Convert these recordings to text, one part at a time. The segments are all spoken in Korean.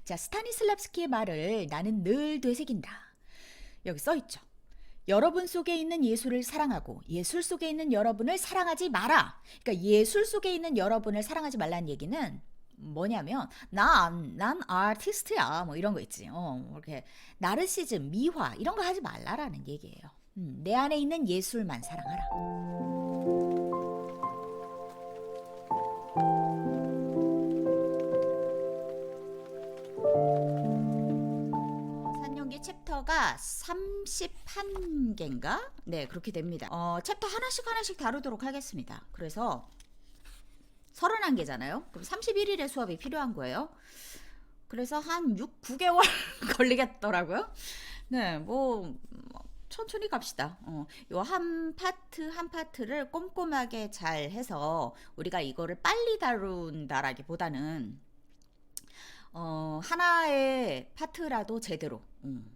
자, 스타니슬랍스키의 말을 나는 늘 되새긴다. 여기 써 있죠. 여러분 속에 있는 예술을 사랑하고 예술 속에 있는 여러분을 사랑하지 마라. 그러니까 예술 속에 있는 여러분을 사랑하지 말라는 얘기는 뭐냐면 난 아티스트야 뭐 이런 거 있지. 이렇게 나르시즘, 미화 이런 거 하지 말라라는 얘기예요. 내 안에 있는 예술만 사랑하라. 산연기 챕터가 31개인가? 네, 그렇게 됩니다. 챕터 하나씩 다루도록 하겠습니다. 그래서 31개잖아요. 그럼 31일의 수업이 필요한 거예요. 그래서 한 9개월 걸리겠더라고요. 네, 뭐 천천히 갑시다. 요 한 파트 한 파트를 꼼꼼하게 잘 해서 우리가 이거를 빨리 다룬다라기보다는 하나의 파트라도 제대로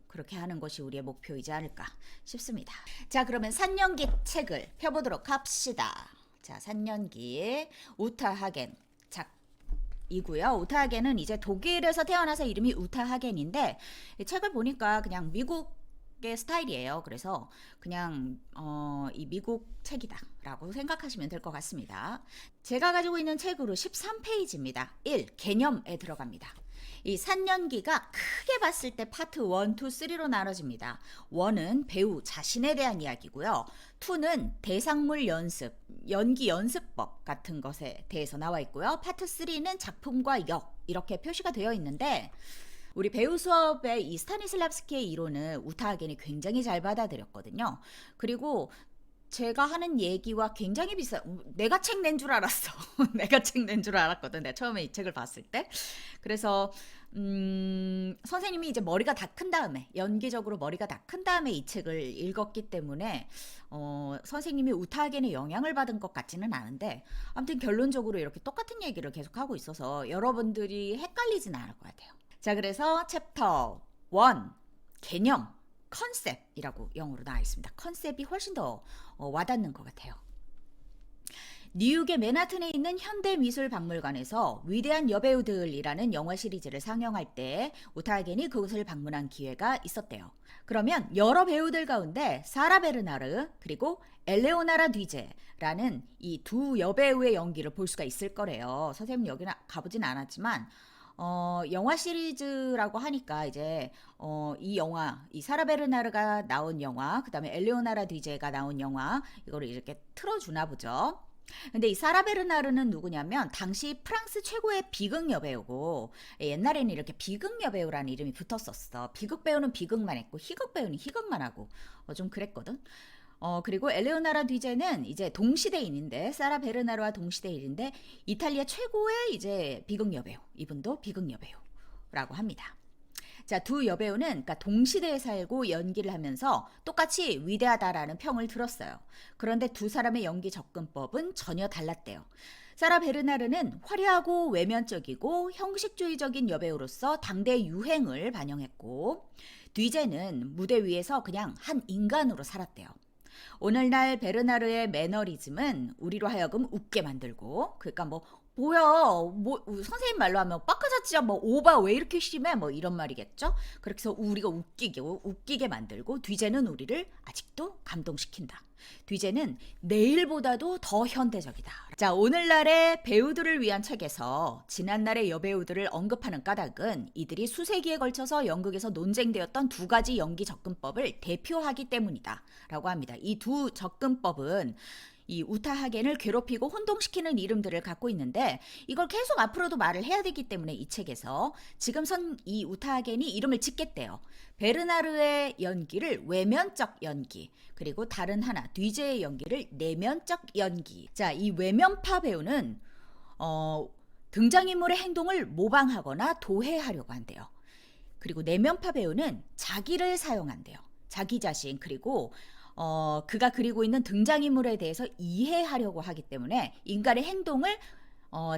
그렇게 하는 것이 우리의 목표이지 않을까 싶습니다. 자, 그러면 산연기 책을 펴보도록 합시다. 자, 산연기 우타 하겐 작이고요. 우타 하겐은 이제 독일에서 태어나서 이름이 우타 하겐인데 이 책을 보니까 그냥 미국의 스타일이에요. 그래서 그냥 이 미국 책이다라고 생각하시면 될 것 같습니다. 제가 가지고 있는 책으로 13페이지입니다. 1. 개념에 들어갑니다. 이 산연기가 크게 봤을 때 파트 1, 2, 3로 나눠집니다. 1은 배우 자신에 대한 이야기고요. 2는 대상물 연습, 연기 연습법 같은 것에 대해서 나와 있고요. 파트 3는 작품과 역 이렇게 표시가 되어 있는데 우리 배우 수업에 이 스타니슬랍스키의 이론은 우타 하겐이 굉장히 잘 받아들였거든요. 그리고 제가 하는 얘기와 굉장히 내가 책 낸 줄 알았어. 내가 책 낸 줄 알았거든. 내가 처음에 이 책을 봤을 때. 그래서 선생님이 이제 머리가 다 큰 다음에 연기적으로 머리가 다 큰 다음에 이 책을 읽었기 때문에 선생님이 우타 하겐의 영향을 받은 것 같지는 않은데 아무튼 결론적으로 이렇게 똑같은 얘기를 계속하고 있어서 여러분들이 헷갈리지는 않을 것 같아요. 자, 그래서 챕터 1 개념 컨셉이라고 영어로 나와 있습니다. 컨셉이 훨씬 더 와닿는 것 같아요. 뉴욕의 맨하튼에 있는 현대미술박물관에서 위대한 여배우들이라는 영화 시리즈를 상영할 때 우타 하겐이 그곳을 방문한 기회가 있었대요. 그러면 여러 배우들 가운데 사라 베르나르 그리고 엘레오나라 뒤제라는 이 두 여배우의 연기를 볼 수가 있을 거래요. 선생님 여기는 가보진 않았지만 영화 시리즈라고 하니까 이제 이 영화, 이 사라 베르나르가 나온 영화, 그 다음에 엘레오나라 뒤제가 나온 영화 이거를 이렇게 틀어주나 보죠. 근데 이 사라 베르나르는 누구냐면 당시 프랑스 최고의 비극 여배우고 옛날에는 이렇게 비극 여배우라는 이름이 붙었었어. 비극 배우는 비극만 했고 희극 배우는 희극만 하고 좀 그랬거든. 그리고 엘레오나라 뒤제는 이제 동시대인인데 사라 베르나르와 동시대인인데 이탈리아 최고의 이제 비극 여배우. 이분도 비극 여배우라고 합니다. 자, 두 여배우는 그러니까 동시대에 살고 연기를 하면서 똑같이 위대하다라는 평을 들었어요. 그런데 두 사람의 연기 접근법은 전혀 달랐대요. 사라 베르나르는 화려하고 외면적이고 형식주의적인 여배우로서 당대 유행을 반영했고 뒤제는 무대 위에서 그냥 한 인간으로 살았대요. 오늘날 베르나르의 매너리즘은 우리로 하여금 웃게 만들고 그러니까 뭐야 선생님 말로 하면 빠까자치야 오바 왜 이렇게 심해 이런 말이겠죠. 그렇게 해서 우리가 웃기게 만들고 뒤제는 우리를 아직도 감동시킨다. 뒤제는 내일보다도 더 현대적이다. 자, 오늘날의 배우들을 위한 책에서 지난날의 여배우들을 언급하는 까닭은 이들이 수세기에 걸쳐서 연극에서 논쟁되었던 두 가지 연기 접근법을 대표하기 때문이다 라고 합니다. 이 두 접근법은 이 우타 하겐을 괴롭히고 혼동시키는 이름들을 갖고 있는데 이걸 계속 앞으로도 말을 해야 되기 때문에 이 책에서 지금선 이 우타 하겐이 이름을 짓겠대요. 베르나르의 연기를 외면적 연기, 그리고 다른 하나 뒤제의 연기를 내면적 연기. 자, 이 외면파 배우는 등장인물의 행동을 모방하거나 도해하려고 한대요. 그리고 내면파 배우는 자기를 사용한대요. 자기 자신 그리고 그가 그리고 있는 등장인물에 대해서 이해하려고 하기 때문에 인간의 행동을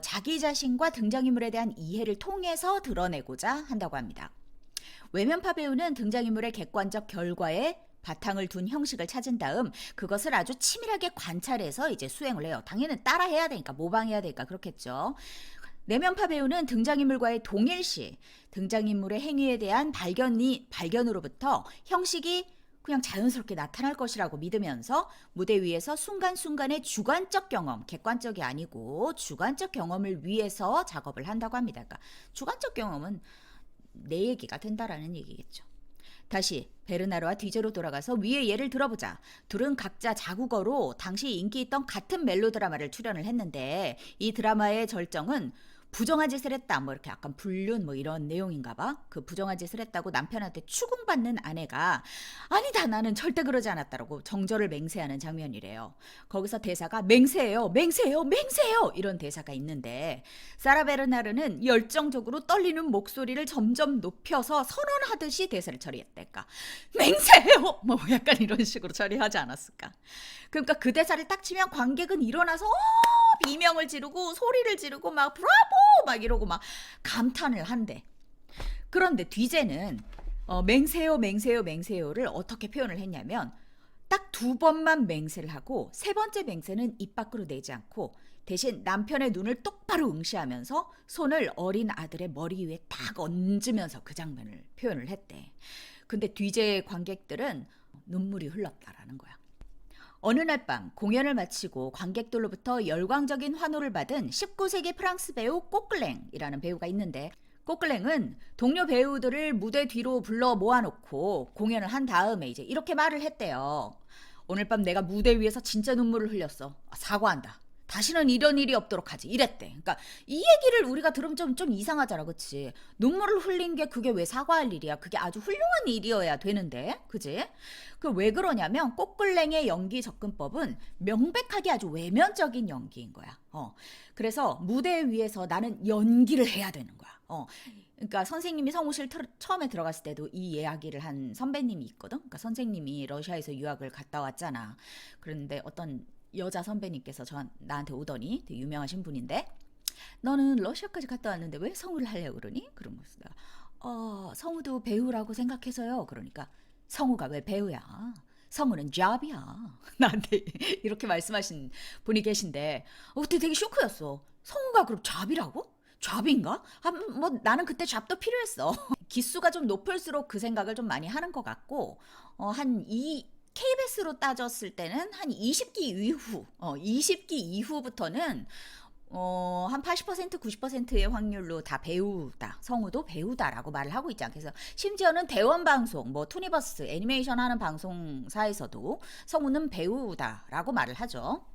자기 자신과 등장인물에 대한 이해를 통해서 드러내고자 한다고 합니다. 외면파 배우는 등장인물의 객관적 결과에 바탕을 둔 형식을 찾은 다음 그것을 아주 치밀하게 관찰해서 이제 수행을 해요. 당연히 따라해야 되니까 모방해야 되니까 그렇겠죠. 내면파 배우는 등장인물과의 동일시, 등장인물의 행위에 대한 발견으로부터 형식이 그냥 자연스럽게 나타날 것이라고 믿으면서 무대 위에서 순간순간의 주관적 경험, 객관적이 아니고 주관적 경험을 위해서 작업을 한다고 합니다. 그러니까 주관적 경험은 내 얘기가 된다라는 얘기겠죠. 다시 베르나르와 뒤제로 돌아가서 위의 예를 들어보자. 둘은 각자 자국어로 당시 인기 있던 같은 멜로드라마를 출연을 했는데 이 드라마의 절정은 부정한 짓을 했다. 뭐 이렇게 약간 불륜 뭐 이런 내용인가 봐. 그 부정한 짓을 했다고 남편한테 추궁받는 아내가 아니다 나는 절대 그러지 않았다라고 정절을 맹세하는 장면이래요. 거기서 대사가 맹세해요. 맹세해요. 맹세해요. 이런 대사가 있는데 사라 베르나르는 열정적으로 떨리는 목소리를 점점 높여서 선언하듯이 대사를 처리했달까. 맹세해요. 뭐 약간 이런 식으로 처리하지 않았을까. 그러니까 그 대사를 딱 치면 관객은 일어나서 비명을 지르고 소리를 지르고 막 브라보 막 이러고 막 감탄을 한대. 그런데 뒤제는 맹세요 맹세요 맹세요를 어떻게 표현을 했냐면 딱 2번만 맹세를 하고 3번째 맹세는 입 밖으로 내지 않고 대신 남편의 눈을 똑바로 응시하면서 손을 어린 아들의 머리 위에 딱 얹으면서 그 장면을 표현을 했대. 근데 뒤제 관객들은 눈물이 흘렀다라는 거야. 어느 날 밤 공연을 마치고 관객들로부터 열광적인 환호를 받은 19세기 프랑스 배우 꼬클랭이라는 배우가 있는데 꼬클랭은 동료 배우들을 무대 뒤로 불러 모아놓고 공연을 한 다음에 이제 이렇게 말을 했대요. 오늘 밤 내가 무대 위에서 진짜 눈물을 흘렸어. 사과한다. 다시는 이런 일이 없도록 하지. 이랬대. 그러니까 이 얘기를 우리가 들으면 좀 이상하잖아. 그치? 눈물을 흘린 게 그게 왜 사과할 일이야. 그게 아주 훌륭한 일이어야 되는데. 그치? 그 왜 그러냐면 꼬끌랭의 연기 접근법은 명백하게 아주 외면적인 연기인 거야. 그래서 무대 위에서 나는 연기를 해야 되는 거야. 그러니까 선생님이 성우실 처음에 들어갔을 때도 이 이야기를 한 선배님이 있거든. 그러니까 선생님이 러시아에서 유학을 갔다 왔잖아. 그런데 어떤 여자 선배님께서 나한테 오더니 되게 유명하신 분인데 너는 러시아까지 갔다 왔는데 왜 성우를 하려고 그러니? 그러면서 내가 성우도 배우라고 생각해서요. 그러니까 성우가 왜 배우야? 성우는 잡이야. 나한테 이렇게 말씀하신 분이 계신데 그때 되게 쇼크였어. 성우가 그럼 잡이라고? 잡인가? 뭐 나는 그때 잡도 필요했어. 기수가 좀 높을수록 그 생각을 좀 많이 하는 것 같고 KBS로 따졌을 때는 한 20기 이후, 20기 이후부터는 한 80% 90%의 확률로 다 배우다, 성우도 배우다라고 말을 하고 있지 않겠어요. 심지어는 대원 방송, 뭐 투니버스 애니메이션 하는 방송사에서도 성우는 배우다라고 말을 하죠.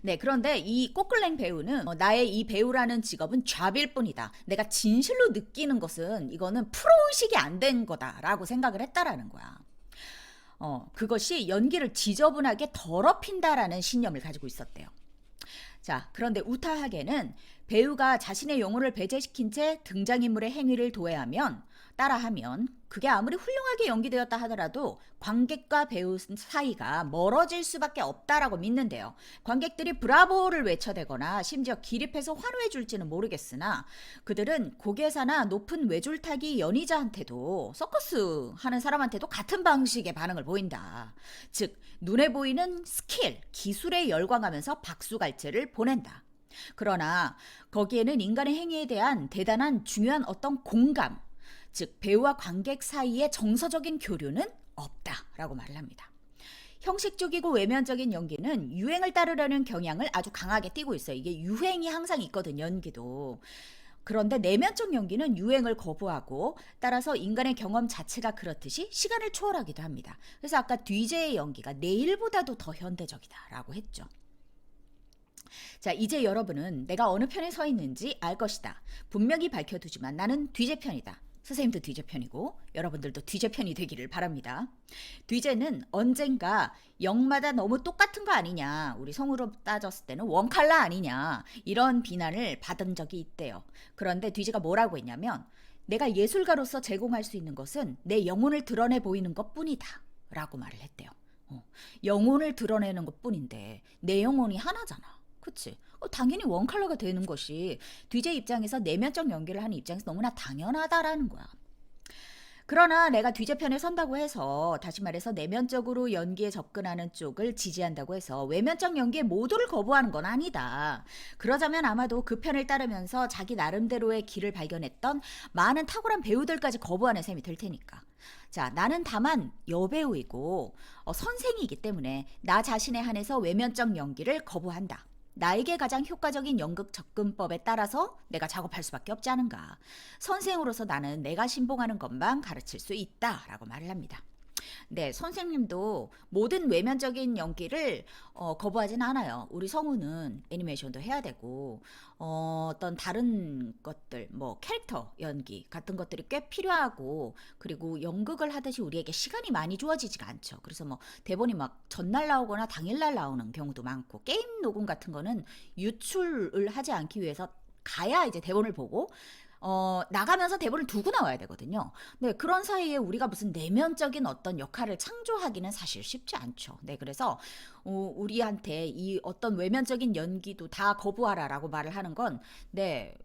네, 그런데 이 꼬클랭 배우는 나의 이 배우라는 직업은 잡일 뿐이다. 내가 진실로 느끼는 것은 이거는 프로의식이 안 된 거다라고 생각을 했다라는 거야. 그것이 연기를 지저분하게 더럽힌다라는 신념을 가지고 있었대요. 자, 그런데 우타하게는 배우가 자신의 영혼을 배제시킨 채 등장인물의 행위를 따라하면 그게 아무리 훌륭하게 연기되었다 하더라도 관객과 배우 사이가 멀어질 수밖에 없다라고 믿는데요. 관객들이 브라보를 외쳐대거나 심지어 기립해서 환호해 줄지는 모르겠으나 그들은 고개사나 높은 외줄타기 연희자한테도 서커스 하는 사람한테도 같은 방식의 반응을 보인다. 즉 눈에 보이는 스킬, 기술에 열광하면서 박수갈채를 보낸다. 그러나 거기에는 인간의 행위에 대한 대단한 중요한 어떤 공감, 즉 배우와 관객 사이의 정서적인 교류는 없다라고 말을 합니다. 형식적이고 외면적인 연기는 유행을 따르려는 경향을 아주 강하게 띠고 있어요. 이게 유행이 항상 있거든요, 연기도. 그런데 내면적 연기는 유행을 거부하고 따라서 인간의 경험 자체가 그렇듯이 시간을 초월하기도 합니다. 그래서 아까 뒤제의 연기가 내일보다도 더 현대적이다라고 했죠. 자, 이제 여러분은 내가 어느 편에 서 있는지 알 것이다. 분명히 밝혀두지만 나는 뒤제 편이다. 선생님도 뒤제 편이고 여러분들도 뒤제 편이 되기를 바랍니다. 뒤제는 언젠가 역마다 너무 똑같은 거 아니냐, 우리 성우로 따졌을 때는 원칼라 아니냐, 이런 비난을 받은 적이 있대요. 그런데 뒤제가 뭐라고 했냐면 내가 예술가로서 제공할 수 있는 것은 내 영혼을 드러내 보이는 것뿐이다 라고 말을 했대요. 영혼을 드러내는 것뿐인데 내 영혼이 하나잖아. 그치? 당연히 원컬러가 되는 것이 뒤제 입장에서 내면적 연기를 하는 입장에서 너무나 당연하다라는 거야. 그러나 내가 뒤재편에 선다고 해서 다시 말해서 내면적으로 연기에 접근하는 쪽을 지지한다고 해서 외면적 연기의 모두를 거부하는 건 아니다. 그러자면 아마도 그 편을 따르면서 자기 나름대로의 길을 발견했던 많은 탁월한 배우들까지 거부하는 셈이 될 테니까. 자, 나는 다만 여배우이고 선생이기 때문에 나 자신에 한해서 외면적 연기를 거부한다. 나에게 가장 효과적인 연극 접근법에 따라서 내가 작업할 수밖에 없지 않은가. 선생으로서 나는 내가 신봉하는 것만 가르칠 수 있다라고 말을 합니다. 네, 선생님도 모든 외면적인 연기를 거부하진 않아요. 우리 성우는 애니메이션도 해야 되고 어떤 다른 것들, 뭐 캐릭터 연기 같은 것들이 꽤 필요하고, 그리고 연극을 하듯이 우리에게 시간이 많이 주어지지가 않죠. 그래서 뭐 대본이 막 전날 나오거나 당일날 나오는 경우도 많고, 게임 녹음 같은 거는 유출을 하지 않기 위해서 가야 이제 대본을 보고 나가면서 대본을 두고 나와야 되거든요. 네, 그런 사이에 우리가 무슨 내면적인 어떤 역할을 창조하기는 사실 쉽지 않죠. 네, 그래서 우리한테 이 어떤 외면적인 연기도 다 거부하라라고 말을 하는 건, 네,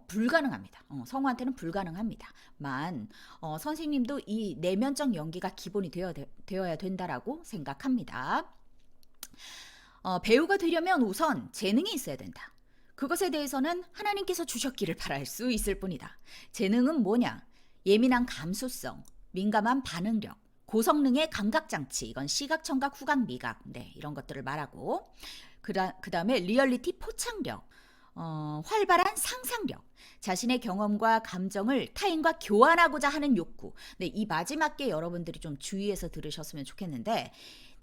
불가능합니다. 성우한테는 불가능합니다. 선생님도 이 내면적 연기가 기본이 되어야 된다라고 생각합니다. 배우가 되려면 우선 재능이 있어야 된다. 그것에 대해서는 하나님께서 주셨기를 바랄 수 있을 뿐이다. 재능은 뭐냐? 예민한 감수성, 민감한 반응력, 고성능의 감각장치, 이건 시각, 청각, 후각, 미각, 네, 이런 것들을 말하고, 그 다음에 리얼리티 포착력, 활발한 상상력, 자신의 경험과 감정을 타인과 교환하고자 하는 욕구. 네, 이 마지막 게 여러분들이 좀 주의해서 들으셨으면 좋겠는데,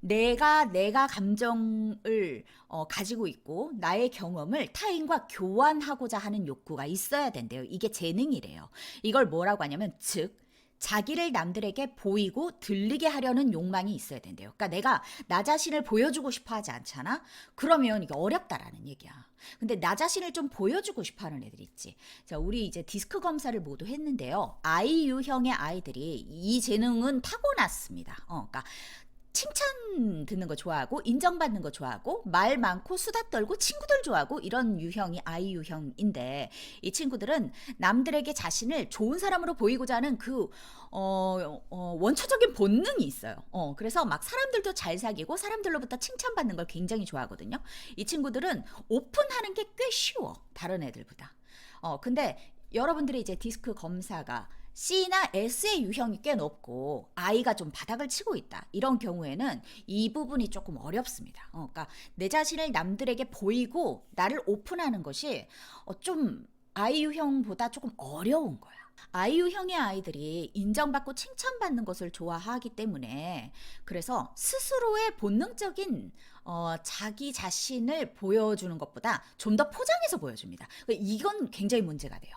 내가 감정을 가지고 있고 나의 경험을 타인과 교환하고자 하는 욕구가 있어야 된대요. 이게 재능이래요. 이걸 뭐라고 하냐면, 즉 자기를 남들에게 보이고 들리게 하려는 욕망이 있어야 된대요. 그러니까 내가 나 자신을 보여주고 싶어 하지 않잖아? 그러면 이게 어렵다라는 얘기야. 근데 나 자신을 좀 보여주고 싶어 하는 애들 있지. 자, 우리 이제 디스크 검사를 모두 했는데요. I 유형의 아이들이 이 재능은 타고났습니다. 그러니까 칭찬 듣는 거 좋아하고, 인정받는 거 좋아하고, 말 많고 수다 떨고 친구들 좋아하고, 이런 유형이 I 유형인데, 이 친구들은 남들에게 자신을 좋은 사람으로 보이고자 하는 그 원초적인 본능이 있어요. 그래서 막 사람들도 잘 사귀고 사람들로부터 칭찬받는 걸 굉장히 좋아하거든요. 이 친구들은 오픈하는 게 꽤 쉬워, 다른 애들보다. 근데 여러분들이 이제 디스크 검사가 C나 S의 유형이 꽤 높고 I가 좀 바닥을 치고 있다, 이런 경우에는 이 부분이 조금 어렵습니다. 그러니까 내 자신을 남들에게 보이고 나를 오픈하는 것이 좀 I 유형보다 조금 어려운 거야. I 유형의 아이들이 인정받고 칭찬받는 것을 좋아하기 때문에, 그래서 스스로의 본능적인 자기 자신을 보여주는 것보다 좀 더 포장해서 보여줍니다. 이건 굉장히 문제가 돼요.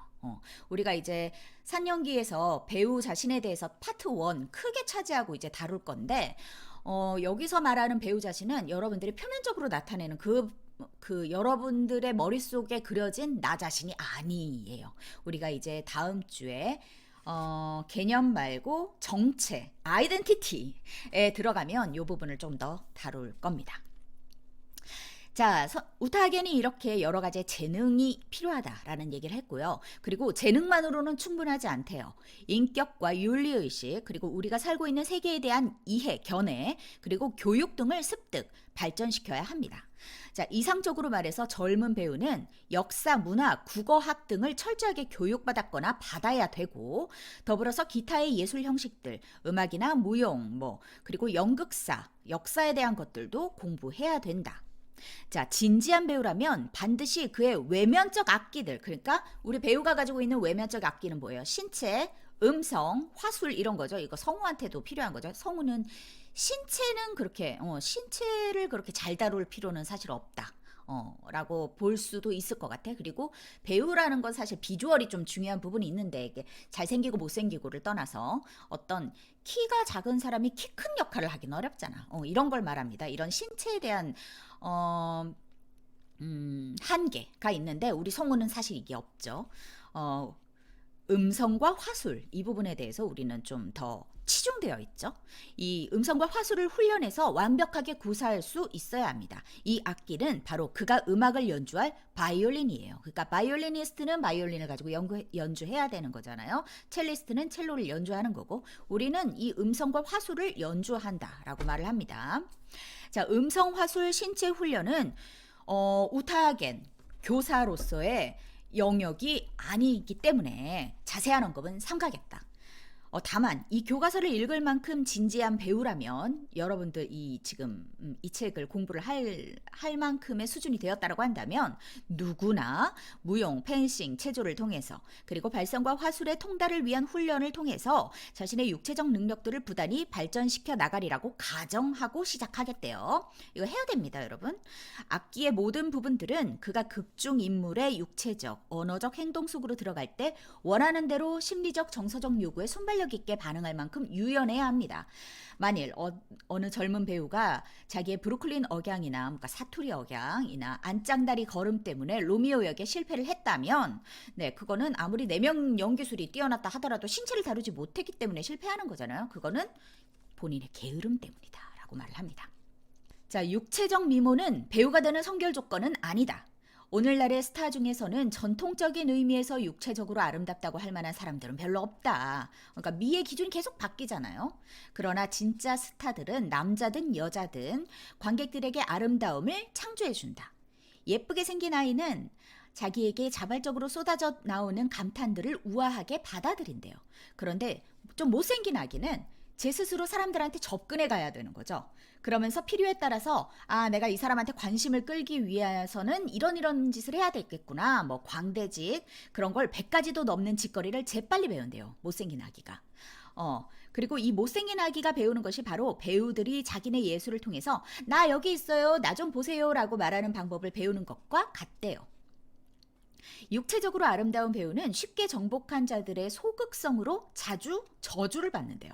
우리가 이제 산연기에서 배우 자신에 대해서 파트 1 크게 차지하고 이제 다룰 건데, 여기서 말하는 배우 자신은 여러분들이 표면적으로 나타내는 그 여러분들의 머릿속에 그려진 나 자신이 아니에요. 우리가 이제 다음 주에 개념 말고 정체, 아이덴티티에 들어가면 이 부분을 좀 더 다룰 겁니다. 자, 우타하겐이 이렇게 여러 가지 재능이 필요하다라는 얘기를 했고요. 그리고 재능만으로는 충분하지 않대요. 인격과 윤리의식, 그리고 우리가 살고 있는 세계에 대한 이해, 견해, 그리고 교육 등을 습득, 발전시켜야 합니다. 자, 이상적으로 말해서 젊은 배우는 역사, 문화, 국어학 등을 철저하게 교육받았거나 받아야 되고, 더불어서 기타의 예술 형식들, 음악이나 무용, 그리고 연극사, 역사에 대한 것들도 공부해야 된다. 자, 진지한 배우라면 반드시 그의 외면적 악기들, 그러니까 우리 배우가 가지고 있는 외면적 악기는 뭐예요? 신체, 음성, 화술, 이런 거죠. 이거 성우한테도 필요한 거죠. 성우는 신체는 그렇게 신체를 그렇게 잘 다룰 필요는 사실 없다, 라고 볼 수도 있을 것 같아. 그리고 배우라는 건 사실 비주얼이 좀 중요한 부분이 있는데, 이게 잘생기고 못생기고를 떠나서 어떤 키가 작은 사람이 키 큰 역할을 하긴 어렵잖아. 이런 걸 말합니다. 이런 신체에 대한 한계가 있는데 우리 성우는 사실 이게 없죠. 음성과 화술 이 부분에 대해서 우리는 좀 더 치중되어 있죠. 이 음성과 화술을 훈련해서 완벽하게 구사할 수 있어야 합니다. 이 악기는 바로 그가 음악을 연주할 바이올린이에요. 그러니까 바이올리니스트는 바이올린을 가지고 연주해야 되는 거잖아요. 첼리스트는 첼로를 연주하는 거고 우리는 이 음성과 화술을 연주한다라고 말을 합니다. 자, 음성 화술 신체 훈련은 우타하겐 교사로서의 영역이 아니기 때문에 자세한 언급은 삼가겠다. 다만 이 교과서를 읽을 만큼 진지한 배우라면 여러분들 이 지금 이 책을 공부를 할 만큼의 수준이 되었다라고 한다면 누구나 무용, 펜싱, 체조를 통해서 그리고 발성과 화술의 통달을 위한 훈련을 통해서 자신의 육체적 능력들을 부단히 발전시켜 나가리라고 가정하고 시작하겠대요. 이거 해야 됩니다, 여러분. 악기의 모든 부분들은 그가 극중 인물의 육체적, 언어적 행동 속으로 들어갈 때 원하는 대로 심리적, 정서적 요구에 순발력 있게 반응할 만큼 유연해야 합니다. 만일 어느 젊은 배우가 자기의 브루클린 억양이나 그러니까 사투리 억양이나 안짱다리 걸음 때문에 로미오 역에 실패를 했다면 그거는 아무리 내면 연기술이 뛰어났다 하더라도 신체를 다루지 못했기 때문에 실패하는 거잖아요. 그거는 본인의 게으름 때문이다 라고 말을 합니다. 자, 육체적 미모는 배우가 되는 선결 조건은 아니다. 오늘날의 스타 중에서는 전통적인 의미에서 육체적으로 아름답다고 할 만한 사람들은 별로 없다. 그러니까 미의 기준이 계속 바뀌잖아요. 그러나 진짜 스타들은 남자든 여자든 관객들에게 아름다움을 창조해준다. 예쁘게 생긴 아이는 자기에게 자발적으로 쏟아져 나오는 감탄들을 우아하게 받아들인대요. 그런데 좀 못생긴 아기는 제 스스로 사람들한테 접근해 가야 되는 거죠. 그러면서 필요에 따라서 내가 이 사람한테 관심을 끌기 위해서는 이런 짓을 해야 되겠구나. 뭐 광대직 그런 걸 100가지도 넘는 짓거리를 재빨리 배운대요. 못생긴 아기가. 그리고 이 못생긴 아기가 배우는 것이 바로 배우들이 자기네 예술을 통해서 나 여기 있어요. 나 좀 보세요. 라고 말하는 방법을 배우는 것과 같대요. 육체적으로 아름다운 배우는 쉽게 정복한 자들의 소극성으로 자주 저주를 받는데요.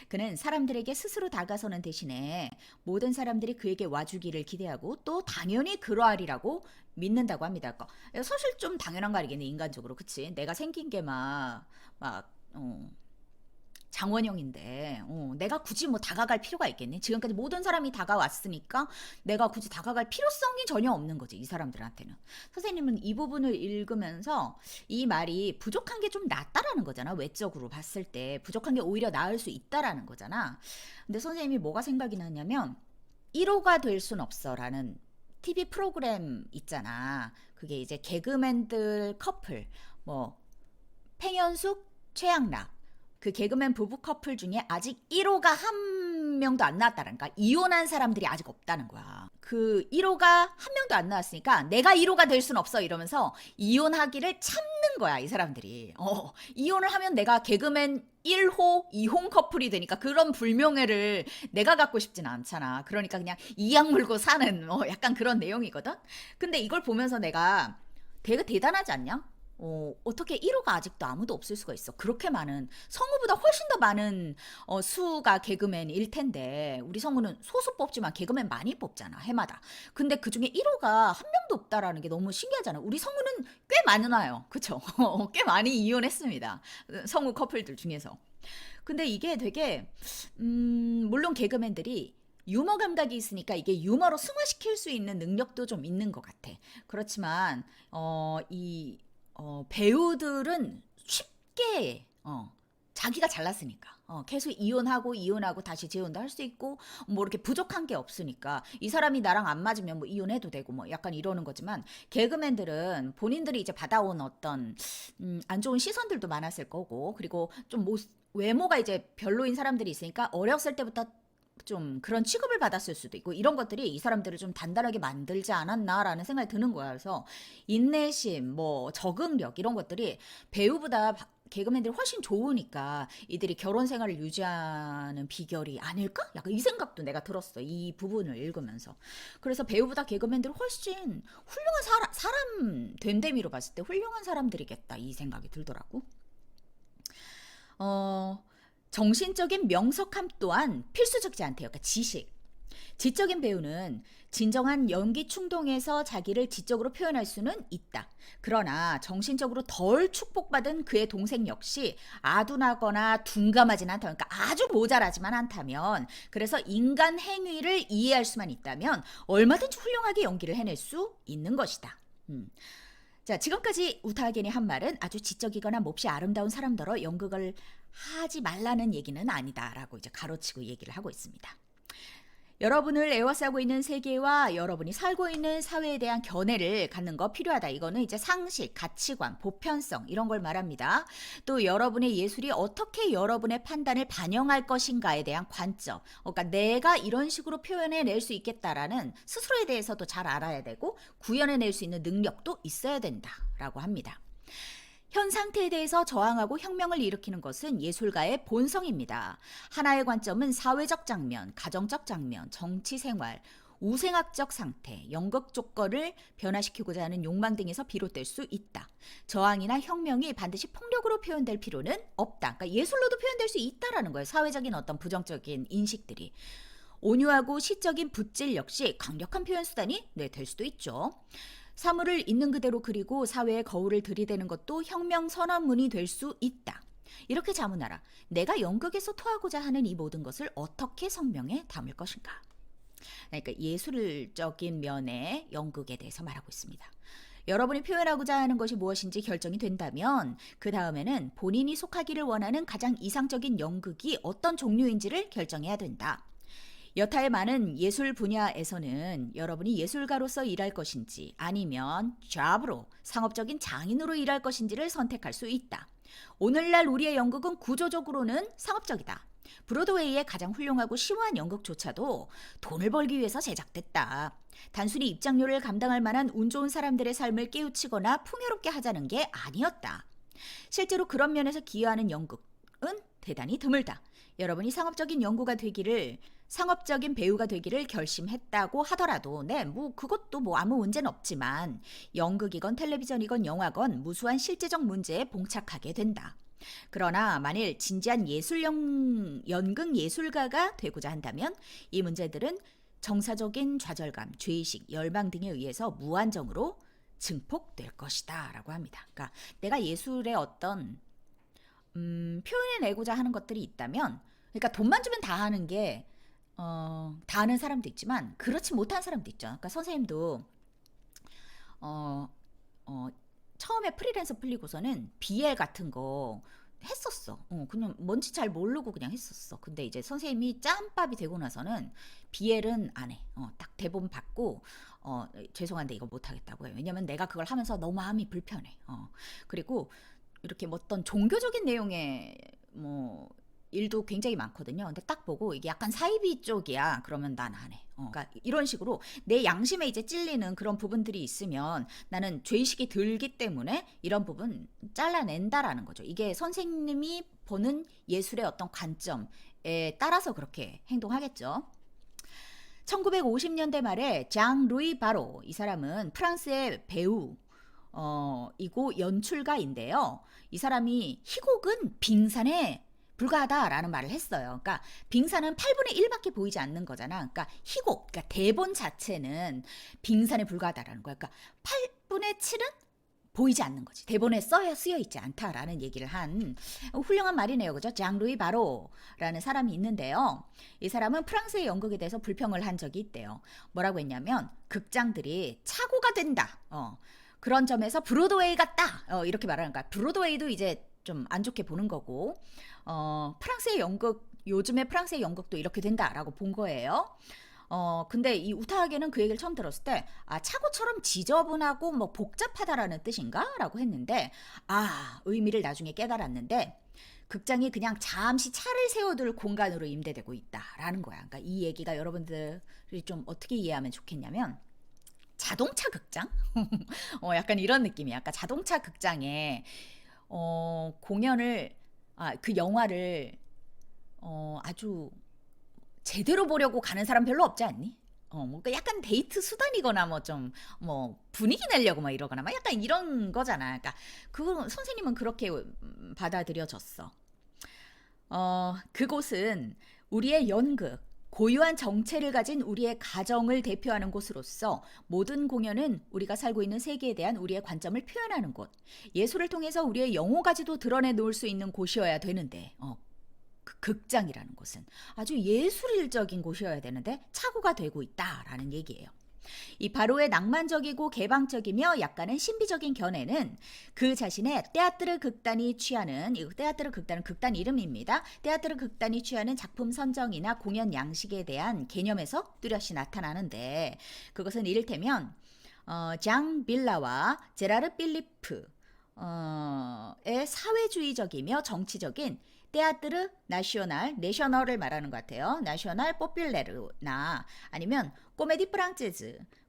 그는 사람들에게 스스로 다가서는 대신에 모든 사람들이 그에게 와주기를 기대하고 또 당연히 그러하리라고 믿는다고 합니다. 사실 좀 당연한 거 알겠네, 인간적으로. 그치? 내가 생긴 게 장원영인데 내가 굳이 뭐 다가갈 필요가 있겠니? 지금까지 모든 사람이 다가왔으니까 내가 굳이 다가갈 필요성이 전혀 없는 거지, 이 사람들한테는. 선생님은 이 부분을 읽으면서 이 말이 부족한 게 좀 낫다라는 거잖아. 외적으로 봤을 때 부족한 게 오히려 나을 수 있다라는 거잖아. 근데 선생님이 뭐가 생각이 나냐면 1호가 될 순 없어 라는 TV 프로그램 있잖아. 그게 이제 개그맨들 커플 뭐 팽현숙, 최양락 그 개그맨 부부 커플 중에 아직 1호가 한 명도 안 나왔다라니까. 이혼한 사람들이 아직 없다는 거야. 그 1호가 한 명도 안 나왔으니까 내가 1호가 될 순 없어 이러면서 이혼하기를 참는 거야, 이 사람들이. 이혼을 하면 내가 개그맨 1호, 2호 커플이 되니까 그런 불명예를 내가 갖고 싶진 않잖아. 그러니까 그냥 이악 물고 사는 약간 그런 내용이거든. 근데 이걸 보면서 내가 되게 대단하지 않냐? 어떻게 1호가 아직도 아무도 없을 수가 있어. 그렇게 많은, 성우보다 훨씬 더 많은 수가 개그맨일 텐데 우리 성우는 소수 뽑지만 개그맨 많이 뽑잖아, 해마다. 근데 그중에 1호가 한 명도 없다라는 게 너무 신기하잖아. 우리 성우는 꽤 많아요. 그쵸? 꽤 많이 이혼했습니다. 성우 커플들 중에서. 근데 이게 되게 물론 개그맨들이 유머 감각이 있으니까 이게 유머로 승화시킬 수 있는 능력도 좀 있는 것 같아. 그렇지만 배우들은 쉽게 자기가 잘났으니까 계속 이혼하고 다시 재혼도 할 수 있고 뭐 이렇게 부족한 게 없으니까 이 사람이 나랑 안 맞으면 뭐 이혼해도 되고 뭐 약간 이러는 거지만 개그맨들은 본인들이 이제 받아온 어떤 안 좋은 시선들도 많았을 거고 그리고 좀 외모가 이제 별로인 사람들이 있으니까 어렸을 때부터 좀 그런 취급을 받았을 수도 있고 이런 것들이 이 사람들을 좀 단단하게 만들지 않았나라는 생각이 드는 거야. 그래서 인내심, 뭐 적응력 이런 것들이 배우보다 개그맨들이 훨씬 좋으니까 이들이 결혼 생활을 유지하는 비결이 아닐까? 약간 이 생각도 내가 들었어. 이 부분을 읽으면서. 그래서 배우보다 개그맨들이 훨씬 훌륭한 사람 된데미로 봤을 때 훌륭한 사람들이겠다 이 생각이 들더라고. 정신적인 명석함 또한 필수적이지 않대요. 그러니까 지식. 지적인 배우는 진정한 연기 충동에서 자기를 지적으로 표현할 수는 있다. 그러나 정신적으로 덜 축복받은 그의 동생 역시 아둔하거나 둔감하진 않다면, 그러니까 아주 모자라지만 않다면, 그래서 인간 행위를 이해할 수만 있다면 얼마든지 훌륭하게 연기를 해낼 수 있는 것이다. 자, 지금까지 우타하겐이 한 말은 아주 지적이거나 몹시 아름다운 사람더러 연극을 하지 말라는 얘기는 아니다라고 이제 가로치고 얘기를 하고 있습니다. 여러분을 에워싸고 있는 세계와 여러분이 살고 있는 사회에 대한 견해를 갖는 거 필요하다. 이거는 이제 상식, 가치관, 보편성 이런 걸 말합니다. 또 여러분의 예술이 어떻게 여러분의 판단을 반영할 것인가에 대한 관점. 그러니까 내가 이런 식으로 표현해낼 수 있겠다라는 스스로에 대해서도 잘 알아야 되고 구현해낼 수 있는 능력도 있어야 된다라고 합니다. 현 상태에 대해서 저항하고 혁명을 일으키는 것은 예술가의 본성입니다. 하나의 관점은 사회적 장면, 가정적 장면, 정치 생활, 우생학적 상태, 연극 조건을 변화시키고자 하는 욕망 등에서 비롯될 수 있다. 저항이나 혁명이 반드시 폭력으로 표현될 필요는 없다. 그러니까 예술로도 표현될 수 있다라는 거예요. 사회적인 어떤 부정적인 인식들이. 온유하고 시적인 붓질 역시 강력한 표현 수단이 될 수도 있죠. 사물을 있는 그대로 그리고 사회의 거울을 들이대는 것도 혁명 선언문이 될 수 있다. 이렇게 자문하라. 내가 연극에서 토하고자 하는 이 모든 것을 어떻게 성명에 담을 것인가. 그러니까 예술적인 면의 연극에 대해서 말하고 있습니다. 여러분이 표현하고자 하는 것이 무엇인지 결정이 된다면 그 다음에는 본인이 속하기를 원하는 가장 이상적인 연극이 어떤 종류인지를 결정해야 된다. 여타의 많은 예술 분야에서는 여러분이 예술가로서 일할 것인지 아니면 잡으로 상업적인 장인으로 일할 것인지를 선택할 수 있다. 오늘날 우리의 연극은 구조적으로는 상업적이다. 브로드웨이의 가장 훌륭하고 심오한 연극조차도 돈을 벌기 위해서 제작됐다. 단순히 입장료를 감당할 만한 운 좋은 사람들의 삶을 깨우치거나 풍요롭게 하자는 게 아니었다. 실제로 그런 면에서 기여하는 연극은 대단히 드물다. 여러분이 상업적인 배우가 되기를 결심했다고 하더라도 그것도 아무 문제는 없지만 연극이건 텔레비전이건 영화건 무수한 실제적 문제에 봉착하게 된다. 그러나 만일 진지한 연극 예술가가 되고자 한다면 이 문제들은 정사적인 좌절감, 죄의식, 열망 등에 의해서 무한정으로 증폭될 것이다 라고 합니다. 그러니까 내가 예술의 어떤 표현해내고자 하는 것들이 있다면, 그러니까 돈만 주면 다 하는 게 다 하는 사람도 있지만 그렇지 못한 사람도 있죠. 그러니까 선생님도 처음에 프리랜서 풀리고서는 BL 같은 거 했었어. 그냥 뭔지 잘 모르고 그냥 했었어. 근데 이제 선생님이 짬밥이 되고 나서는 BL은 안 해. 딱 대본 받고 죄송한데 이거 못 하겠다고 해요. 왜냐면 내가 그걸 하면서 너무 마음이 불편해. 그리고 이렇게 어떤 종교적인 내용의 일도 굉장히 많거든요. 근데 딱 보고 이게 약간 사이비 쪽이야. 그러면 난 안 해. 그러니까 이런 식으로 내 양심에 이제 찔리는 그런 부분들이 있으면 나는 죄의식이 들기 때문에 이런 부분 잘라낸다라는 거죠. 이게 선생님이 보는 예술의 어떤 관점에 따라서 그렇게 행동하겠죠. 1950년대 말에 장 루이 바로, 이 사람은 프랑스의 배우 이고 연출가인데요. 이 사람이 희곡은 빙산에 불과하다라는 말을 했어요. 그러니까 빙산은 8분의 1밖에 보이지 않는 거잖아. 그러니까 희곡, 그러니까 대본 자체는 빙산에 불과하다라는 거야. 그러니까 8분의 7은 보이지 않는 거지. 대본에 쓰여 있지 않다라는 얘기를 한 훌륭한 말이네요. 그죠? 장 루이 바로라는 사람이 있는데요. 이 사람은 프랑스의 연극에 대해서 불평을 한 적이 있대요. 뭐라고 했냐면 극장들이 착오가 된다. 그런 점에서 브로드웨이 같다. 이렇게 말하는 거야. 브로드웨이도 이제 좀 안 좋게 보는 거고, 프랑스의 연극, 요즘에 프랑스의 연극도 이렇게 된다라고 본 거예요. 근데 이 우타하게는 그 얘기를 처음 들었을 때, 차고처럼 지저분하고 복잡하다라는 뜻인가? 라고 했는데, 의미를 나중에 깨달았는데, 극장이 그냥 잠시 차를 세워둘 공간으로 임대되고 있다라는 거야. 그러니까 이 얘기가 여러분들이 좀 어떻게 이해하면 좋겠냐면, 자동차 극장? 약간 이런 느낌이야. 그러니까 자동차 극장에 공연을, 그 영화를 아주 제대로 보려고 가는 사람 별로 없지 않니? 뭔가 약간 데이트 수단이거나 분위기 내려고 이러거나 약간 이런 거잖아. 그러니까 그 선생님은 그렇게 받아들여졌어. 그곳은 우리의 연극, 고유한 정체를 가진 우리의 가정을 대표하는 곳으로서 모든 공연은 우리가 살고 있는 세계에 대한 우리의 관점을 표현하는 곳, 예술을 통해서 우리의 영혼까지도 드러내 놓을 수 있는 곳이어야 되는데 그 극장이라는 곳은 아주 예술적인 곳이어야 되는데 착오가 되고 있다라는 얘기예요. 이 바로의 낭만적이고 개방적이며 약간은 신비적인 견해는 그 자신의 테아트르 극단이 취하는, 이 테아트르 극단은 극단 이름입니다. 테아트르 극단이 취하는 작품 선정이나 공연 양식에 대한 개념에서 뚜렷이 나타나는데, 그것은 이를테면 장 빌라와 제라르 필리프의 사회주의적이며 정치적인 테아트르 내셔널을 말하는 것 같아요. 나셔널 포퓰레르나 아니면 코메디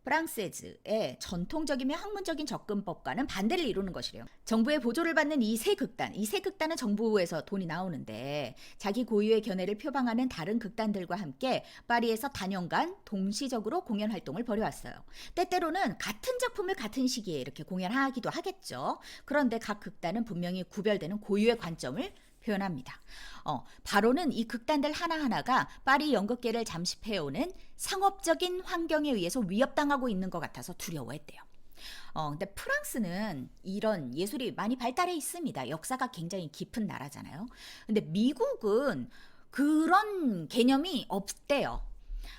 프랑세즈의 전통적이며 학문적인 접근법과는 반대를 이루는 것이래요. 정부의 보조를 받는 이 세 극단은 정부에서 돈이 나오는데 자기 고유의 견해를 표방하는 다른 극단들과 함께 파리에서 단연간 동시적으로 공연 활동을 벌여왔어요. 때때로는 같은 작품을 같은 시기에 이렇게 공연하기도 하겠죠. 그런데 각 극단은 분명히 구별되는 고유의 관점을 표현합니다. 바로는 이 극단들 하나하나가 파리 연극계를 잠식해오는 상업적인 환경에 의해서 위협당하고 있는 것 같아서 두려워했대요. 근데 프랑스는 이런 예술이 많이 발달해 있습니다. 역사가 굉장히 깊은 나라잖아요. 근데 미국은 그런 개념이 없대요.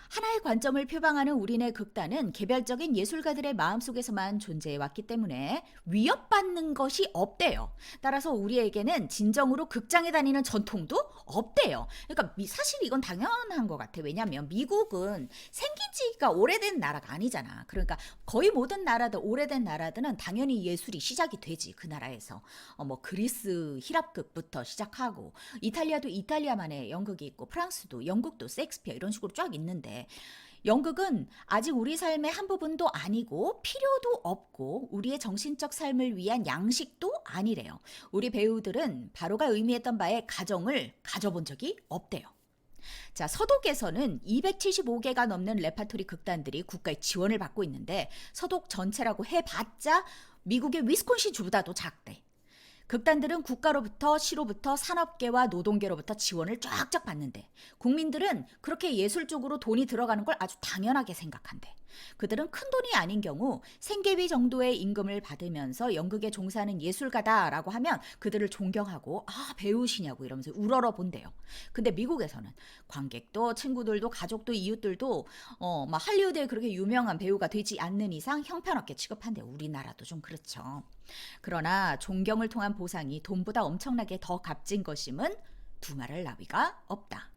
하나의 관점을 표방하는 우리네 극단은 개별적인 예술가들의 마음속에서만 존재해왔기 때문에 위협받는 것이 없대요. 따라서 우리에게는 진정으로 극장에 다니는 전통도 없대요. 그러니까 사실 이건 당연한 것 같아. 왜냐하면 미국은 생긴 지가 오래된 나라가 아니잖아. 그러니까 거의 모든 나라들, 오래된 나라들은 당연히 예술이 시작이 되지. 그 나라에서 뭐 그리스 히랍극부터 시작하고, 이탈리아도 이탈리아만의 연극이 있고, 프랑스도 영국도 셰익스피어 이런 식으로 쫙 있는데, 연극은 아직 우리 삶의 한 부분도 아니고 필요도 없고 우리의 정신적 삶을 위한 양식도 아니래요. 우리 배우들은 바로가 의미했던 바의 가정을 가져본 적이 없대요. 자, 서독에서는 275개가 넘는 레파토리 극단들이 국가의 지원을 받고 있는데 서독 전체라고 해봤자 미국의 위스콘신 주보다도 작대. 극단들은 국가로부터, 시로부터, 산업계와 노동계로부터 지원을 쫙쫙 받는데 국민들은 그렇게 예술 쪽으로 돈이 들어가는 걸 아주 당연하게 생각한대. 그들은 큰 돈이 아닌 경우 생계비 정도의 임금을 받으면서 연극에 종사하는 예술가다라고 하면 그들을 존경하고 배우시냐고 이러면서 우러러 본대요. 근데 미국에서는 관객도 친구들도 가족도 이웃들도 막 할리우드에 그렇게 유명한 배우가 되지 않는 이상 형편없게 취급한대요. 우리나라도 좀 그렇죠. 그러나 존경을 통한 보상이 돈보다 엄청나게 더 값진 것임은 두말할 나위가 없다.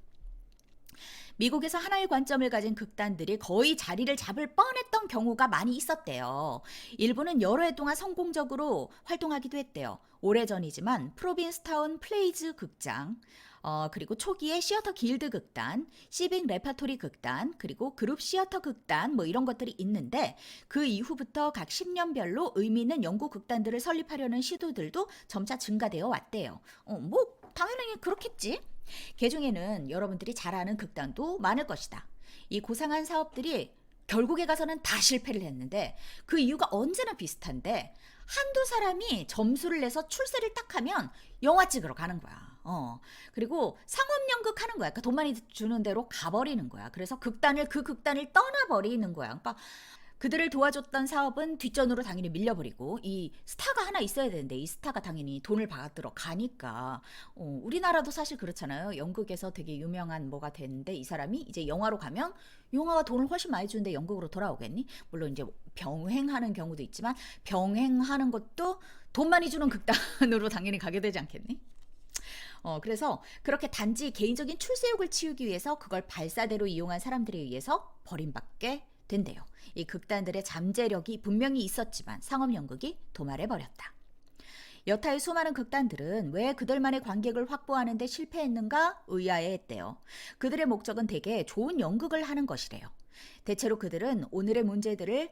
미국에서 하나의 관점을 가진 극단들이 거의 자리를 잡을 뻔했던 경우가 많이 있었대요. 일부는 여러 해 동안 성공적으로 활동하기도 했대요. 오래전이지만 프로빈스타운 플레이즈 극장, 그리고 초기에 시어터 길드 극단, 시빅 레파토리 극단, 그리고 그룹 시어터 극단 뭐 이런 것들이 있는데 그 이후부터 각 10년별로 의미 있는 연구 극단들을 설립하려는 시도들도 점차 증가되어 왔대요. 뭐 당연히 그렇겠지. 개중에는 여러분들이 잘 아는 극단도 많을 것이다. 이 고상한 사업들이 결국에 가서는 다 실패를 했는데 그 이유가 언제나 비슷한데 한두 사람이 점수를 내서 출세를 딱 하면 영화 찍으러 가는 거야. 그리고 상업연극 하는 거야. 그러니까 돈 많이 주는 대로 가버리는 거야. 그래서 그 극단을 떠나버리는 거야. 그러니까 그들을 도와줬던 사업은 뒷전으로 당연히 밀려버리고 이 스타가 하나 있어야 되는데 이 스타가 당연히 돈을 받으러 가니까 우리나라도 사실 그렇잖아요. 연극에서 되게 유명한 뭐가 됐는데 이 사람이 이제 영화로 가면 영화가 돈을 훨씬 많이 주는데 연극으로 돌아오겠니? 물론 이제 병행하는 경우도 있지만 병행하는 것도 돈 많이 주는 극단으로 당연히 가게 되지 않겠니? 그래서 그렇게 단지 개인적인 출세욕을 치우기 위해서 그걸 발사대로 이용한 사람들에 의해서 버림받게 된대요. 이 극단들의 잠재력이 분명히 있었지만 상업연극이 도말해버렸다. 여타의 수많은 극단들은 왜 그들만의 관객을 확보하는 데 실패했는가 의아해했대요. 그들의 목적은 대개 좋은 연극을 하는 것이래요. 대체로 그들은 오늘의 문제들을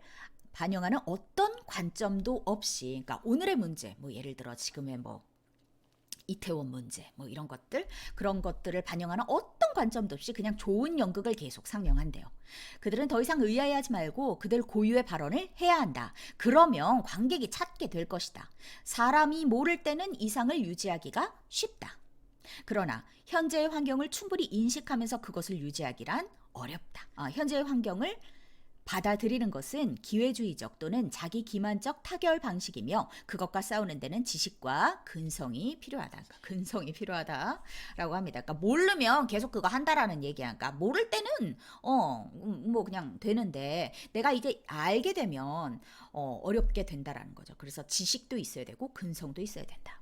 반영하는 어떤 관점도 없이, 그러니까 오늘의 문제, 뭐 예를 들어 지금의 뭐 이태원 문제 뭐 이런 것들, 그런 것들을 반영하는 어떤 관점도 없이 그냥 좋은 연극을 계속 상영한대요. 그들은 더 이상 의아해하지 말고 그들 고유의 발언을 해야 한다. 그러면 관객이 찾게 될 것이다. 사람이 모를 때는 이상을 유지하기가 쉽다. 그러나 현재의 환경을 충분히 인식하면서 그것을 유지하기란 어렵다. 현재의 환경을 받아들이는 것은 기회주의적 또는 자기 기만적 타결 방식이며 그것과 싸우는 데는 지식과 근성이 필요하다. 그러니까 근성이 필요하다라고 합니다. 그러니까 모르면 계속 그거 한다라는 얘기야. 그러니까 모를 때는 뭐 그냥 되는데 내가 이게 알게 되면 어렵게 된다라는 거죠. 그래서 지식도 있어야 되고 근성도 있어야 된다.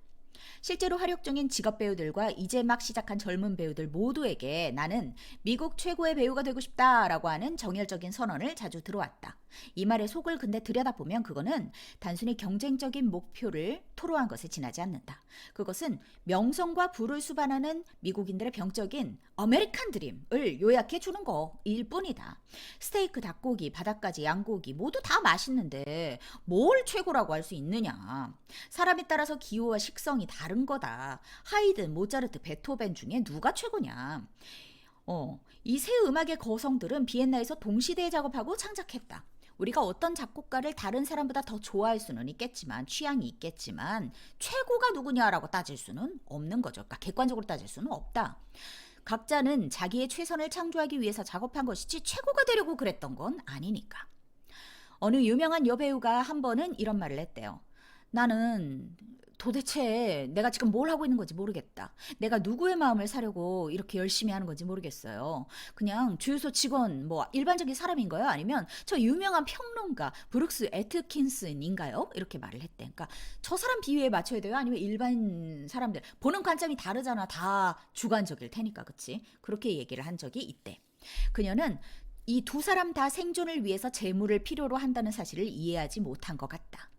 실제로 활약 중인 직업 배우들과 이제 막 시작한 젊은 배우들 모두에게 나는 미국 최고의 배우가 되고 싶다라고 하는 정열적인 선언을 자주 들어왔다. 이 말의 속을 근데 들여다보면 그거는 단순히 경쟁적인 목표를 토로한 것에 지나지 않는다. 그것은 명성과 부를 수반하는 미국인들의 병적인 아메리칸 드림을 요약해 주는 거일 뿐이다. 스테이크, 닭고기, 바닥까지 양고기 모두 다 맛있는데 뭘 최고라고 할 수 있느냐. 사람에 따라서 기호와 식성이 다른 거다. 하이든, 모차르트, 베토벤 중에 누가 최고냐. 이 세 음악의 거성들은 비엔나에서 동시대에 작업하고 창작했다. 우리가 어떤 작곡가를 다른 사람보다 더 좋아할 수는 있겠지만 취향이 있겠지만 최고가 누구냐라고 따질 수는 없는 거죠. 그러니까 객관적으로 따질 수는 없다. 각자는 자기의 최선을 창조하기 위해서 작업한 것이지 최고가 되려고 그랬던 건 아니니까. 어느 유명한 여배우가 한 번은 이런 말을 했대요. 나는 도대체 내가 지금 뭘 하고 있는 건지 모르겠다. 내가 누구의 마음을 사려고 이렇게 열심히 하는 건지 모르겠어요. 그냥 주유소 직원, 뭐 일반적인 사람인가요? 아니면 저 유명한 평론가 브룩스 애트킨슨인가요? 이렇게 말을 했대. 그러니까 저 사람 비유에 맞춰야 돼요? 아니면 일반 사람들 보는 관점이 다르잖아. 다 주관적일 테니까, 그치? 그렇게 얘기를 한 적이 있대. 그녀는 이 두 사람 다 생존을 위해서 재물을 필요로 한다는 사실을 이해하지 못한 것 같다.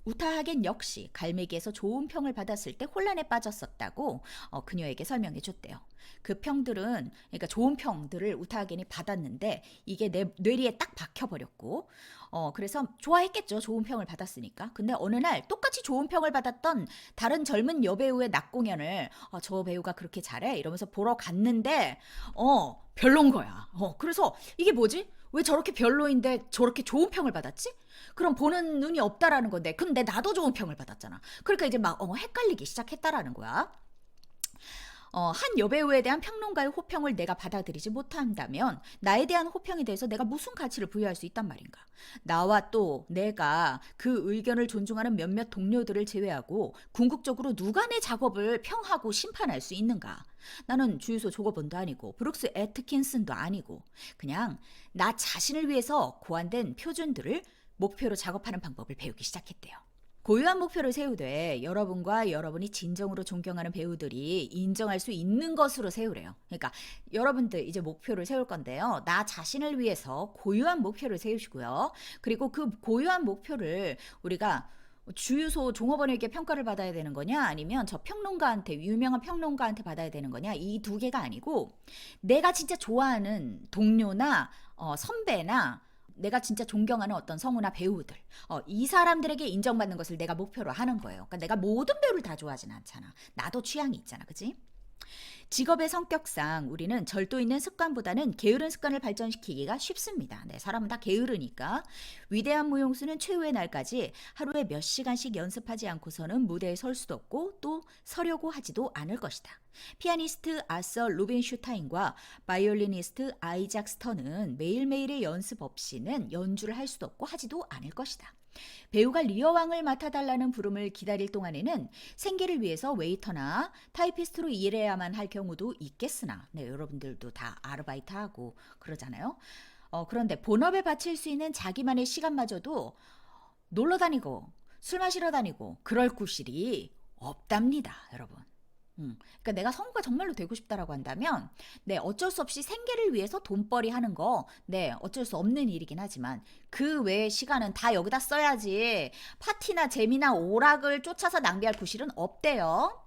우타하겐 역시 갈매기에서 좋은 평을 받았을 때 혼란에 빠졌었다고 그녀에게 설명해 줬대요. 그 평들은, 그러니까 좋은 평들을 우타하겐이 받았는데 이게 내 뇌리에 딱 박혀버렸고 그래서 좋아했겠죠. 좋은 평을 받았으니까. 근데 어느 날 똑같이 좋은 평을 받았던 다른 젊은 여배우의 낮 공연을 저 배우가 그렇게 잘해? 이러면서 보러 갔는데 별론 거야. 그래서 이게 뭐지? 왜 저렇게 별로인데 저렇게 좋은 평을 받았지? 그럼 보는 눈이 없다라는 건데 근데 나도 좋은 평을 받았잖아. 그러니까 이제 막 헷갈리기 시작했다라는 거야. 한 여배우에 대한 평론가의 호평을 내가 받아들이지 못한다면 나에 대한 호평에 대해서 내가 무슨 가치를 부여할 수 있단 말인가. 나와 또 내가 그 의견을 존중하는 몇몇 동료들을 제외하고 궁극적으로 누가 내 작업을 평하고 심판할 수 있는가. 나는 주유소 조거본도 아니고 브룩스 애트킨슨도 아니고 그냥 나 자신을 위해서 고안된 표준들을 목표로 작업하는 방법을 배우기 시작했대요. 고유한 목표를 세우되 여러분과 여러분이 진정으로 존경하는 배우들이 인정할 수 있는 것으로 세우래요. 그러니까 여러분들 이제 목표를 세울 건데요. 나 자신을 위해서 고유한 목표를 세우시고요. 그리고 그 고유한 목표를 우리가 주유소 종업원에게 평가를 받아야 되는 거냐 아니면 저 평론가한테 유명한 평론가한테 받아야 되는 거냐 이 두 개가 아니고 내가 진짜 좋아하는 동료나 선배나 내가 진짜 존경하는 어떤 성우나 배우들 이 사람들에게 인정받는 것을 내가 목표로 하는 거예요. 그러니까 내가 모든 배우를 다 좋아하진 않잖아. 나도 취향이 있잖아. 그치? 직업의 성격상 우리는 절도 있는 습관보다는 게으른 습관을 발전시키기가 쉽습니다. 네, 사람은 다 게으르니까. 위대한 무용수는 최후의 날까지 하루에 몇 시간씩 연습하지 않고서는 무대에 설 수도 없고 또 서려고 하지도 않을 것이다. 피아니스트 아서 루빈슈타인과 바이올리니스트 아이작 스턴은 매일매일의 연습 없이는 연주를 할 수도 없고 하지도 않을 것이다. 배우가 리어왕을 맡아달라는 부름을 기다릴 동안에는 생계를 위해서 웨이터나 타이피스트로 일해야만 할 경우도 있겠으나 네, 여러분들도 다 아르바이트하고 그러잖아요. 그런데 본업에 바칠 수 있는 자기만의 시간마저도 놀러 다니고 술 마시러 다니고 그럴 구실이 없답니다, 여러분. 그러니까 내가 성우가 정말로 되고 싶다라고 한다면 네, 어쩔 수 없이 생계를 위해서 돈벌이 하는 거 네, 어쩔 수 없는 일이긴 하지만 그 외의 시간은 다 여기다 써야지 파티나 재미나 오락을 쫓아서 낭비할 구실은 없대요.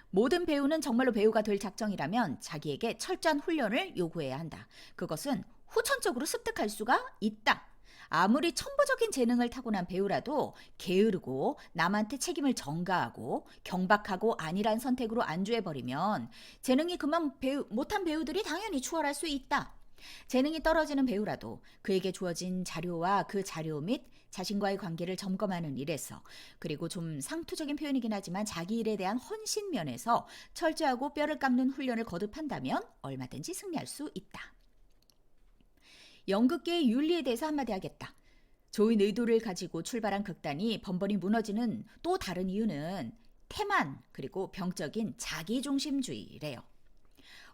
모든 배우는 정말로 배우가 될 작정이라면 자기에게 철저한 훈련을 요구해야 한다. 그것은 후천적으로 습득할 수가 있다. 아무리 천부적인 재능을 타고난 배우라도 게으르고 남한테 책임을 전가하고 경박하고 안일한 선택으로 안주해버리면 재능이 그만 못한 배우들이 당연히 추월할 수 있다. 재능이 떨어지는 배우라도 그에게 주어진 자료와 그 자료 및 자신과의 관계를 점검하는 일에서, 그리고 좀 상투적인 표현이긴 하지만 자기 일에 대한 헌신 면에서 철저하고 뼈를 깎는 훈련을 거듭한다면 얼마든지 승리할 수 있다. 연극계의 윤리에 대해서 한마디 하겠다. 좋은 의도를 가지고 출발한 극단이 번번이 무너지는 또 다른 이유는 태만, 그리고 병적인 자기중심주의래요.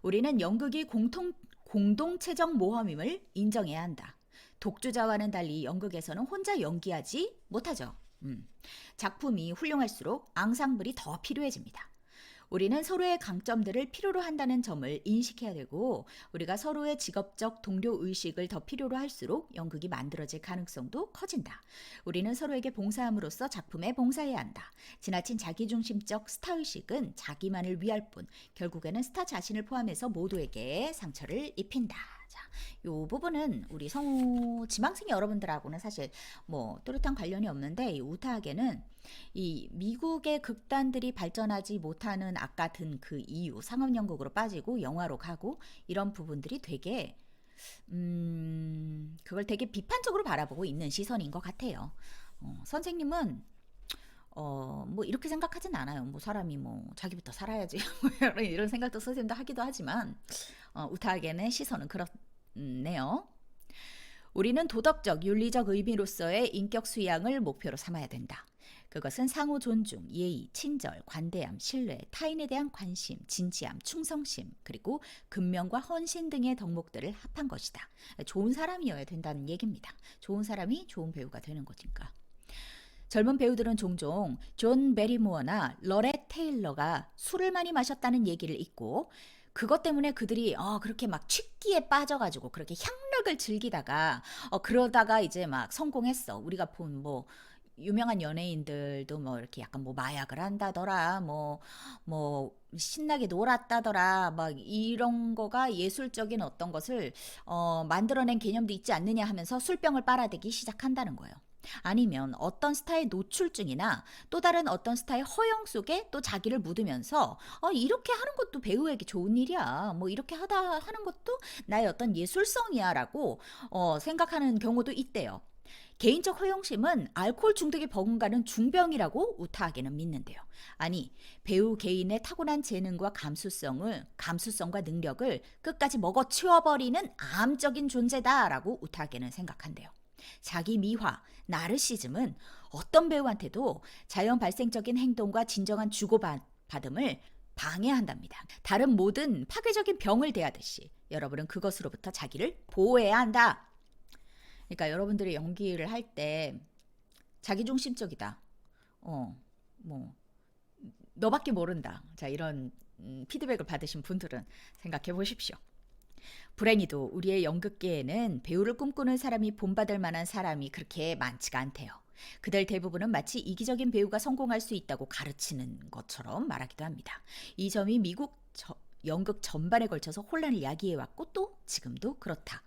우리는 연극이 공동체적 모험임을 인정해야 한다. 독주자와는 달리 연극에서는 혼자 연기하지 못하죠. 작품이 훌륭할수록 앙상블이 더 필요해집니다. 우리는 서로의 강점들을 필요로 한다는 점을 인식해야 되고, 우리가 서로의 직업적 동료 의식을 더 필요로 할수록 연극이 만들어질 가능성도 커진다. 우리는 서로에게 봉사함으로써 작품에 봉사해야 한다. 지나친 자기중심적 스타의식은 자기만을 위할 뿐 결국에는 스타 자신을 포함해서 모두에게 상처를 입힌다. 자, 요 부분은 우리 성우 지망생 여러분들하고는 사실 뭐 뚜렷한 관련이 없는데, 이 우타하게는 이 미국의 극단들이 발전하지 못하는 아까 든 그 이유, 상업연극으로 빠지고 영화로 가고 이런 부분들이 되게 그걸 되게 비판적으로 바라보고 있는 시선인 것 같아요. 선생님은 뭐 이렇게 생각하진 않아요. 뭐 사람이 뭐 자기부터 살아야지 이런 생각도 선생님도 하기도 하지만 우타하게는 시선은 그렇네요. 우리는 도덕적, 윤리적 의미로서의 인격 수양을 목표로 삼아야 된다. 그것은 상호 존중, 예의, 친절, 관대함, 신뢰, 타인에 대한 관심, 진지함, 충성심, 그리고 근면과 헌신 등의 덕목들을 합한 것이다. 좋은 사람이어야 된다는 얘기입니다. 좋은 사람이 좋은 배우가 되는 거니까. 젊은 배우들은 종종 존 베리모어나 러렛 테일러가 술을 많이 마셨다는 얘기를 잊고, 그것 때문에 그들이 그렇게 막 취기에 빠져가지고 그렇게 향락을 즐기다가 그러다가 이제 막 성공했어. 우리가 본 뭐 유명한 연예인들도 뭐 이렇게 약간 뭐 마약을 한다더라, 뭐 신나게 놀았다더라, 막 이런 거가 예술적인 어떤 것을 만들어낸 개념도 있지 않느냐 하면서 술병을 빨아대기 시작한다는 거예요. 아니면 어떤 스타의 노출증이나 또 다른 어떤 스타의 허영 속에 또 자기를 묻으면서 이렇게 하는 것도 배우에게 좋은 일이야, 뭐 이렇게 하는 것도 나의 어떤 예술성이야 라고 생각하는 경우도 있대요. 개인적 허영심은 알코올 중독에 버금가는 중병이라고 우타하게는 믿는데요. 아니, 배우 개인의 타고난 재능과 감수성과 능력을 끝까지 먹어치워버리는 암적인 존재다라고 우타하게는 생각한대요. 자기 미화, 나르시즘은 어떤 배우한테도 자연 발생적인 행동과 진정한 주고받음을 방해한답니다. 다른 모든 파괴적인 병을 대하듯이 여러분은 그것으로부터 자기를 보호해야 한다. 그러니까 여러분들이 연기를 할 때 자기중심적이다. 뭐 너밖에 모른다. 자, 이런 피드백을 받으신 분들은 생각해 보십시오. 불행히도 우리의 연극계에는 배우를 꿈꾸는 사람이 본받을 만한 사람이 그렇게 많지가 않대요. 그들 대부분은 마치 이기적인 배우가 성공할 수 있다고 가르치는 것처럼 말하기도 합니다. 이 점이 미국 연극 전반에 걸쳐서 혼란을 야기해왔고 또 지금도 그렇다.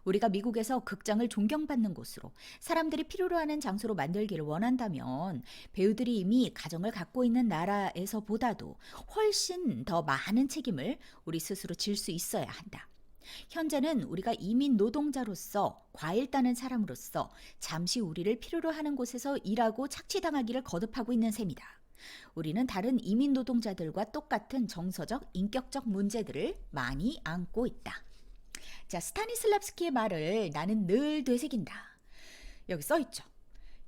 우리가 미국에서 극장을 존경받는 곳으로, 사람들이 필요로 하는 장소로 만들기를 원한다면 배우들이 이미 가정을 갖고 있는 나라에서보다도 훨씬 더 많은 책임을 우리 스스로 질 수 있어야 한다. 현재는 우리가 이민 노동자로서, 과일 따는 사람으로서 잠시 우리를 필요로 하는 곳에서 일하고 착취당하기를 거듭하고 있는 셈이다. 우리는 다른 이민 노동자들과 똑같은 정서적, 인격적 문제들을 많이 안고 있다. 자, 스타니슬랍스키의 말을 나는 늘 되새긴다. 여기 써있죠.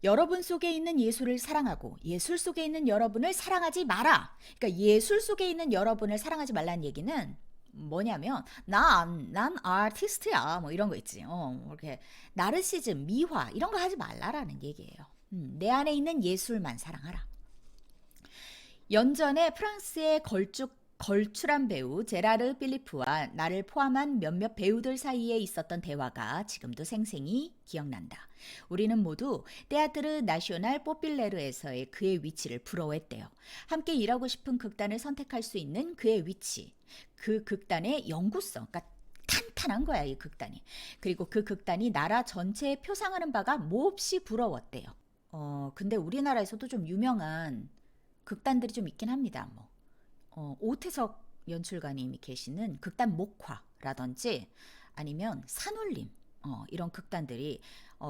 여러분 속에 있는 예술을 사랑하고 예술 속에 있는 여러분을 사랑하지 마라. 그러니까 예술 속에 있는 여러분을 사랑하지 말라는 얘기는 뭐냐면 난 아티스트야, 뭐 이런 거 있지. 이렇게 나르시즘, 미화 이런 거 하지 말라라는 얘기예요. 내 안에 있는 예술만 사랑하라. 연전에 프랑스의 걸출한 배우 제라르 필리프와 나를 포함한 몇몇 배우들 사이에 있었던 대화가 지금도 생생히 기억난다. 우리는 모두 테아트르 나시오날 포필레르에서의 그의 위치를 부러워했대요. 함께 일하고 싶은 극단을 선택할 수 있는 그의 위치, 그 극단의 영구성, 그러니까 탄탄한 거야 이 극단이. 그리고 그 극단이 나라 전체에 표상하는 바가 몹시 부러웠대요. 근데 우리나라에서도 좀 유명한 극단들이 좀 있긴 합니다. 오태석 연출가님이 계시는 극단 목화라든지, 아니면 산울림, 이런 극단들이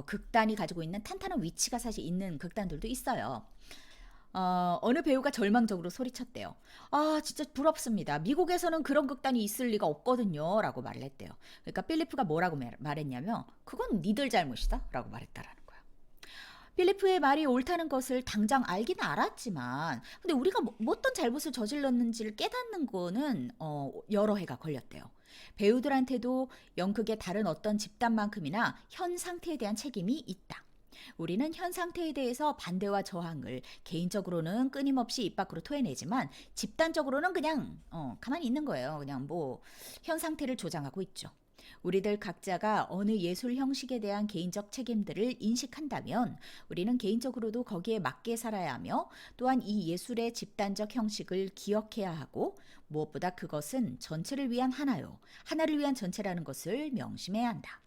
극단이 가지고 있는 탄탄한 위치가 사실 있는 극단들도 있어요. 어느 배우가 절망적으로 소리쳤대요. 아, 진짜 부럽습니다. 미국에서는 그런 극단이 있을 리가 없거든요. 라고 말을 했대요. 그러니까 필리프가 뭐라고 말했냐면, 그건 니들 잘못이다. 라고 말했다라는 거야. 필리프의 말이 옳다는 것을 당장 알기는 알았지만, 근데 우리가 어떤 잘못을 저질렀는지를 깨닫는 거는 여러 해가 걸렸대요. 배우들한테도 연극의 다른 어떤 집단만큼이나 현 상태에 대한 책임이 있다. 우리는 현 상태에 대해서 반대와 저항을 개인적으로는 끊임없이 입 밖으로 토해내지만 집단적으로는 그냥 가만히 있는 거예요. 그냥 뭐 현 상태를 조장하고 있죠. 우리들 각자가 어느 예술 형식에 대한 개인적 책임들을 인식한다면 우리는 개인적으로도 거기에 맞게 살아야 하며 또한 이 예술의 집단적 형식을 기억해야 하고 무엇보다 그것은 전체를 위한 하나요. 하나를 위한 전체라는 것을 명심해야 한다.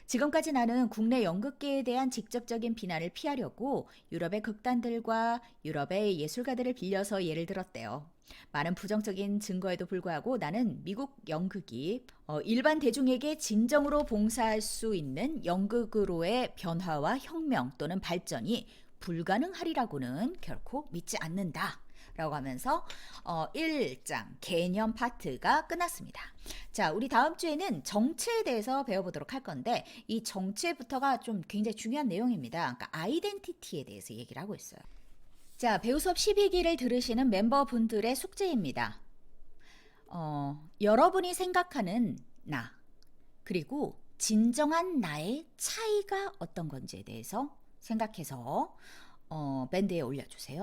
지금까지 나는 국내 연극계에 대한 직접적인 비난을 피하려고 유럽의 극단들과 유럽의 예술가들을 빌려서 예를 들었대요. 많은 부정적인 증거에도 불구하고 나는 미국 연극이 일반 대중에게 진정으로 봉사할 수 있는 연극으로의 변화와 혁명 또는 발전이 불가능하리라고는 결코 믿지 않는다. 라고 하면서 1장 개념 파트가 끝났습니다. 자, 우리 다음 주에는 정체에 대해서 배워보도록 할 건데 이 정체부터가 좀 굉장히 중요한 내용입니다. 그러니까 아이덴티티에 대해서 얘기를 하고 있어요. 자, 배우 수업 12기를 들으시는 멤버분들의 숙제입니다. 여러분이 생각하는 나 그리고 진정한 나의 차이가 어떤 건지에 대해서 생각해서 밴드에 올려주세요.